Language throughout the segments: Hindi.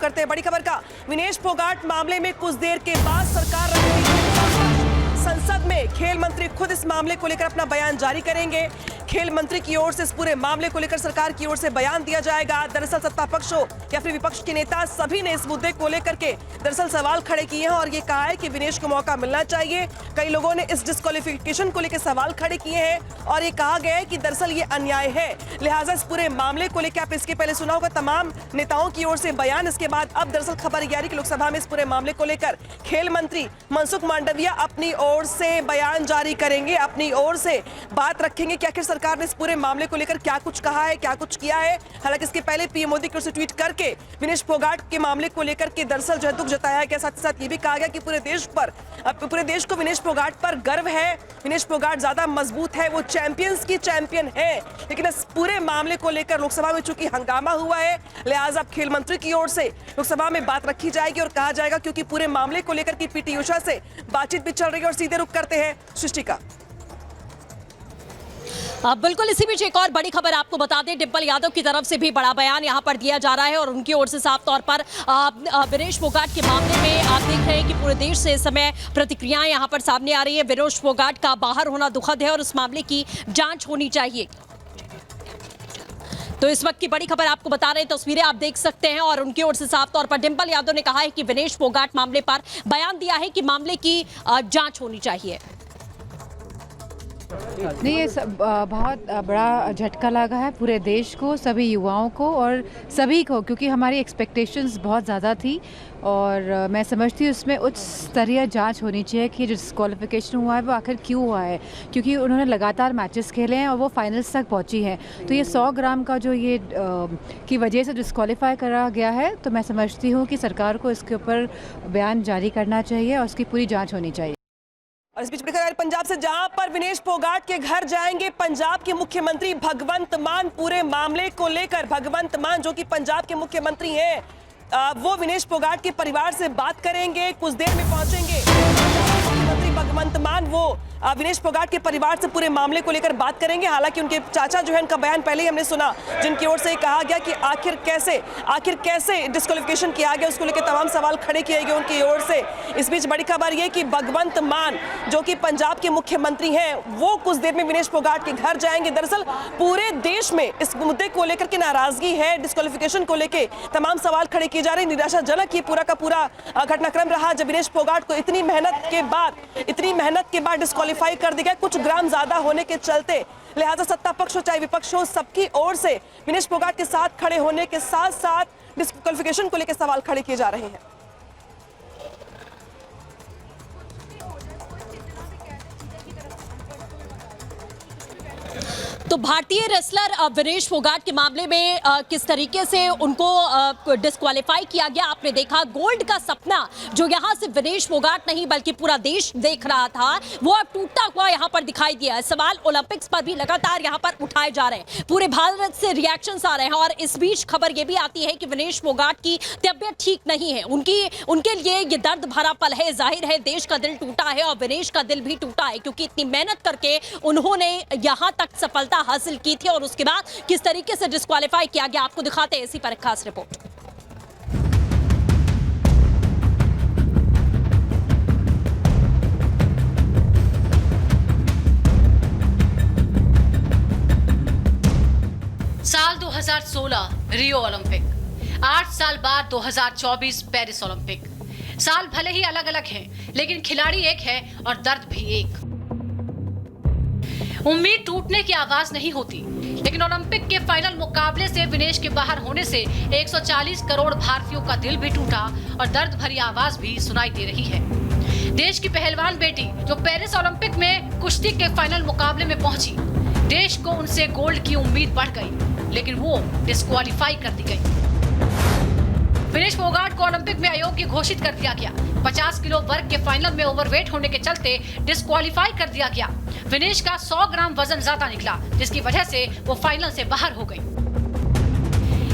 करते हैं बड़ी खबर का। विनेश फोगाट मामले में कुछ देर के बाद सरकार रखेगी संसद में। खेल मंत्री खुद इस मामले को लेकर अपना बयान जारी करेंगे। खेल मंत्री की ओर से इस पूरे मामले को लेकर सरकार की ओर से बयान दिया जाएगा। दरअसल सत्ता पक्ष हो या फिर विपक्ष के नेता, सभी ने इस मुद्दे को लेकर के दरअसल सवाल खड़े किए हैं और ये कहा है कि विनेश को मौका मिलना चाहिए। कई लोगों ने इस डिस्क्वालिफिकेशन को लेकर सवाल खड़े किए हैं और ये कहा गया है कि दरअसल ये अन्याय है। लिहाजा इस पूरे मामले को लेकर आप इसके पहले सुना होगा तमाम नेताओं की ओर से बयान। इसके बाद अब दरअसल खबर ये आ रही कि लोकसभा में इस पूरे मामले को लेकर खेल मंत्री मनसुख मांडविया अपनी ओर से बयान जारी करेंगे, अपनी ओर से बात रखेंगे कि आखिर सरकार ने इस पूरे मामले को लेकर क्या कुछ कहा है, क्या कुछ किया है। हालांकि इसके पहले पीएम मोदी की ओर से ट्वीट करके विनेश फोगाट के मामले को लेकर के दरअसल जो है दुख जताया गया। साथ ही साथ ये भी कहा गया कि पूरे देश को विनेश फोगाट पर गर्व है। विनेश फोगाट ज्यादा मजबूत है, वो चैंपियंस की चैंपियन है। लेकिन इस पूरे मामले को लेकर लोकसभा में चूंकि हंगामा हुआ है, लिहाजा खेल मंत्री की ओर से लोकसभा में बात रखी जाएगी और कहा जाएगा, क्योंकि पूरे मामले को लेकर की पीटी उषा से बातचीत भी चल रही है। और सीधे रुख करते हैं सृष्टि का। बिल्कुल, इसी बीच एक और बड़ी खबर आपको बता दें, डिंपल यादव की तरफ से भी बड़ा बयान यहां पर दिया जा रहा है और उनकी ओर से साफ तौर पर विनेश फोगाट के मामले में आप देख रहे हैं कि पूरे देश से इस समय प्रतिक्रियाएं यहां पर सामने आ रही है। विनेश फोगाट का बाहर होना दुखद है और इस मामले की जांच होनी चाहिए। तो इस वक्त की बड़ी खबर आपको बता रहे हैं, तस्वीरें आप देख सकते हैं और उनकी ओर से साफ तौर पर डिंपल यादव ने कहा है कि विनेश फोगाट मामले पर बयान दिया है कि मामले की जांच होनी चाहिए। नहीं, ये बहुत बड़ा झटका लगा है पूरे देश को, सभी युवाओं को और सभी को, क्योंकि हमारी एक्सपेक्टेशंस बहुत ज़्यादा थी और मैं समझती हूँ उसमें उच्च स्तरीय जांच होनी चाहिए कि जो डिस्क्वालिफिकेशन हुआ है वो आखिर क्यों हुआ है, क्योंकि उन्होंने लगातार मैचेस खेले हैं और वो फाइनल्स तक पहुँची हैं। तो ये 100 ग्राम का जो ये की वजह से डिस्क्वालीफाई करा गया है, तो मैं समझती हूँ कि सरकार को इसके ऊपर बयान जारी करना चाहिए और उसकी पूरी जाँच होनी चाहिए। और इस बीच पंजाब से, जहां पर विनेश फोगाट के घर जाएंगे पंजाब के मुख्यमंत्री भगवंत मान। पूरे मामले को लेकर भगवंत मान जो कि पंजाब के मुख्यमंत्री हैं, वो विनेश फोगाट के परिवार से बात करेंगे। कुछ देर में पहुंचेंगे मुख्यमंत्री भगवंत मान, वो विनेश फोगाट के परिवार से पूरे मामले को लेकर बात करेंगे। हालांकि उनके चाचा जो है, उनका बयान पहले ही हमने सुना, जिनकी ओर से कहा गया कि आखिर कैसे डिस्क्वालिफिकेशन किया गया, उसको लेकर तमाम सवाल खड़े किए गए उनकी ओर से। इस बीच बड़ी खबर यह कि भगवंत मान जो कि पंजाब के मुख्यमंत्री हैं, वो कुछ देर में विनेश फोगाट के घर जाएंगे। दरअसल पूरे देश में इस मुद्दे को लेकर के नाराजगी है, डिस्क्वालिफिकेशन को लेकर तमाम सवाल खड़े किए जा रहे हैं। निराशाजनक ये पूरा का पूरा घटनाक्रम रहा जब विनेश फोगाट को इतनी मेहनत के बाद डिस्क्वालीफाई कर दिया गया, कुछ ग्राम ज्यादा होने के चलते। लिहाजा सत्ता पक्ष हो चाहे विपक्ष हो, सबकी ओर से विनेश फोगाट के साथ खड़े होने के साथ साथ डिस्क्वालिफिकेशन को लेकर सवाल खड़े किए जा रहे हैं। तो भारतीय रेसलर विनेश फोगाट के मामले में किस तरीके से उनको डिस्क्वालीफाई किया गया, आपने देखा। गोल्ड का सपना जो यहां से विनेश फोगाट नहीं बल्कि पूरा देश देख रहा था, वो अब टूटता हुआ यहां पर दिखाई दिया है। सवाल ओलंपिक्स पर भी लगातार यहां पर उठाए जा रहे हैं, पूरे भारत से रिएक्शंस आ रहे हैं और इस बीच खबर यह भी आती है कि विनेश फोगाट की तबियत ठीक नहीं है। उनके लिए ये दर्द भरा पल है। जाहिर है देश का दिल टूटा है और विनेश का दिल भी टूटा है, क्योंकि इतनी मेहनत करके उन्होंने यहां तक सफलता हासिल की थी और उसके बाद किस तरीके से डिस्क्वालीफाई किया गया, आपको दिखाते हैं इसी पर एक खास रिपोर्ट। साल 2016 रियो ओलंपिक, 8 साल बाद 2024 पेरिस ओलंपिक। साल भले ही अलग अलग हैं, लेकिन खिलाड़ी एक है और दर्द भी एक। उम्मीद टूटने की आवाज नहीं होती, लेकिन ओलंपिक के फाइनल मुकाबले से विनेश के बाहर होने से 140 करोड़ भारतीयों का दिल भी टूटा और दर्द भरी आवाज भी सुनाई दे रही है। देश की पहलवान बेटी जो पेरिस ओलंपिक में कुश्ती के फाइनल मुकाबले में पहुंची, देश को उनसे गोल्ड की उम्मीद बढ़ गई, लेकिन वो डिस्क्वालीफाई कर दी गई। विनेश फोगाट को ओलंपिक में अयोग्य घोषित कर दिया गया। 50 किलो वर्ग के फाइनल में ओवरवेट होने के चलते डिस्क्वालीफाई कर दिया गया। विनेश का 100 ग्राम वजन ज्यादा निकला, जिसकी वजह से वो फाइनल से बाहर हो गई।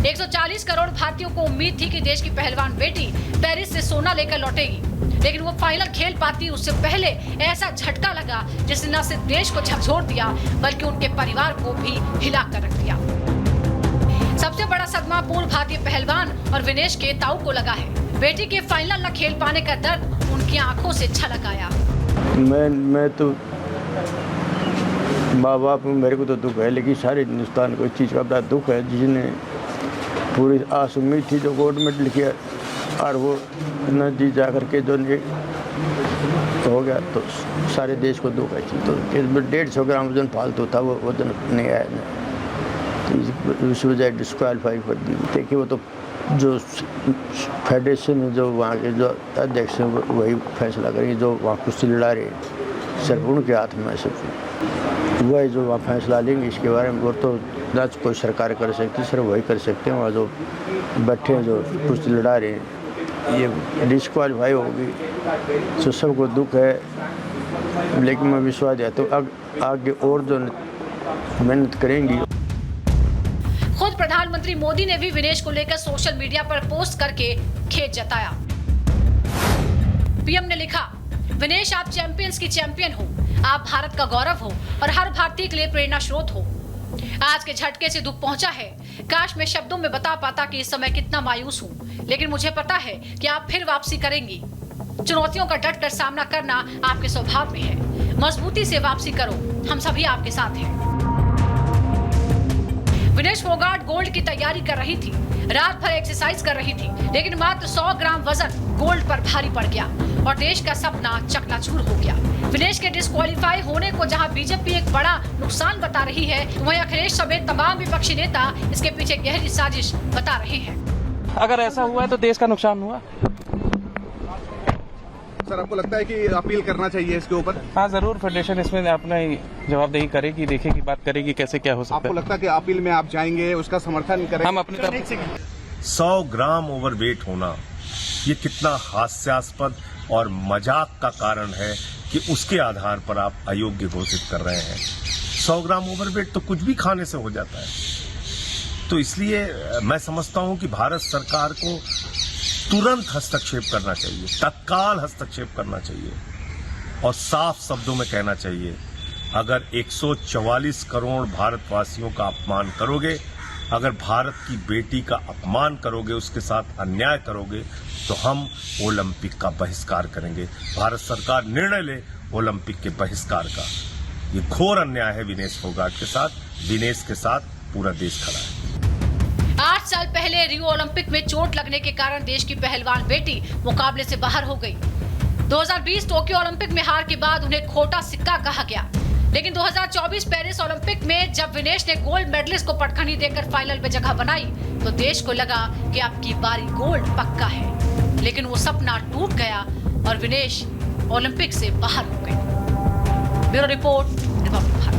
140 करोड़ भारतीयों को उम्मीद थी कि देश की पहलवान बेटी पेरिस से सोना लेकर लौटेगी, लेकिन वो फाइनल खेल पाती उससे पहले ऐसा झटका लगा जिसने न सिर्फ देश को झकझोर दिया बल्कि उनके परिवार को भी हिला कर रख दिया। सबसे बड़ा सदमा पूर्व भारतीय पहलवान और विनेश के ताऊ को लगा है। बेटी के फाइनल न खेल पाने का दर्द उनकी आंखों से छलक आया। मैं तो माँ बाप मेरे को तो दुख है, लेकिन सारे हिंदुस्तान को इस चीज़ का बड़ा दुख है, जिसने पूरी आस उम्मीद थी जो गोल्ड मेडल किया और वो न जी जा करके जो हो गया, तो सारे देश को दुख है। तो इसमें 150 ग्राम वजन फालतू था, वो वजन नहीं आया ना, तो इस वजह डिस्क्वालीफाई कर दी। देखिए वो तो जो फेडरेशन है, जो वहाँ के जो अध्यक्ष हैं वही फैसला करेंगे, जो वहाँ कुश्ती लड़ा रहे सिर्फ उनके हाथ में सिर्फ वही जो वहाँ फैसला लेंगे इसके बारे में। वो तो ना कोई सरकार कर सकती, सिर्फ वही कर सकते हैं। वहाँ जो बैठे हैं जो कुश्ती लड़ा रहे हैं, ये डिस्क्वालीफाई होगी तो सबको दुख है, लेकिन मैं विश्वास है तो आगे और जो मेहनत करेंगी। खुद प्रधानमंत्री मोदी ने भी विनेश को लेकर सोशल मीडिया पर पोस्ट करके खेद जताया। पीएम ने लिखा, विनेश आप चैंपियंस की चैंपियन हो, आप भारत का गौरव हो और हर भारतीय के लिए प्रेरणा स्रोत हो। आज के झटके से दुख पहुंचा है। काश मैं शब्दों में बता पाता कि इस समय कितना मायूस हूं, लेकिन मुझे पता है कि आप फिर वापसी करेंगी। चुनौतियों का डट कर सामना करना आपके स्वभाव में है। मजबूती से वापसी करो, हम सभी आपके साथ हैं। विनेश फोगाट गोल्ड की तैयारी कर रही थी, रात भर एक्सरसाइज कर रही थी, लेकिन मात्र 100 ग्राम वजन गोल्ड पर भारी पड़ गया और देश का सपना चकनाचूर हो गया। विनेश के डिस्क्वालीफाई होने को जहां बीजेपी एक बड़ा नुकसान बता रही है, वहीं अखिलेश समेत तमाम विपक्षी नेता इसके पीछे गहरी साजिश बता रहे हैं। अगर ऐसा हुआ है तो देश का नुकसान हुआ। सर आपको लगता है कि अपील करना चाहिए इसके ऊपर? हाँ जरूर, फेडरेशन इसमें अपना जवाबदेही करेगी, देखेगी, बात करेगी कैसे क्या हो सकता है। आपको लगता है कि अपील में आप जाएंगे, उसका समर्थन करेंगे? हम अपनी तरफ 100 ग्राम ओवरवेट होना ये कितना हास्यास्पद और मजाक का कारण है कि उसके आधार पर आप अयोग्य घोषित कर रहे हैं। 100 ग्राम ओवरवेट तो कुछ भी खाने से हो जाता है। तो इसलिए मैं समझता हूं कि भारत सरकार को तुरंत हस्तक्षेप करना चाहिए, तत्काल हस्तक्षेप करना चाहिए और साफ शब्दों में कहना चाहिए, अगर 144 करोड़ भारतवासियों का अपमान करोगे, अगर भारत की बेटी का अपमान करोगे, उसके साथ अन्याय करोगे, तो हम ओलंपिक का बहिष्कार करेंगे। भारत सरकार निर्णय ले ओलंपिक के बहिष्कार का। ये घोर अन्याय है विनेश फोगाट के साथ। विनेश के साथ पूरा देश खड़ा है। 8 साल पहले रियो ओलंपिक में चोट लगने के कारण देश की पहलवान बेटी मुकाबले से बाहर हो गई। 2020 टोक्यो ओलंपिक में हार के बाद उन्हें खोटा सिक्का कहा गया, लेकिन 2024 पेरिस ओलंपिक में जब विनेश ने गोल्ड मेडलिस्ट को पटखनी देकर फाइनल में जगह बनाई, तो देश को लगा कि अब की बारी गोल्ड पक्का है, लेकिन वो सपना टूट गया और विनेश ओलंपिक से बाहर हो गए। Bureau report, Republic Bharat.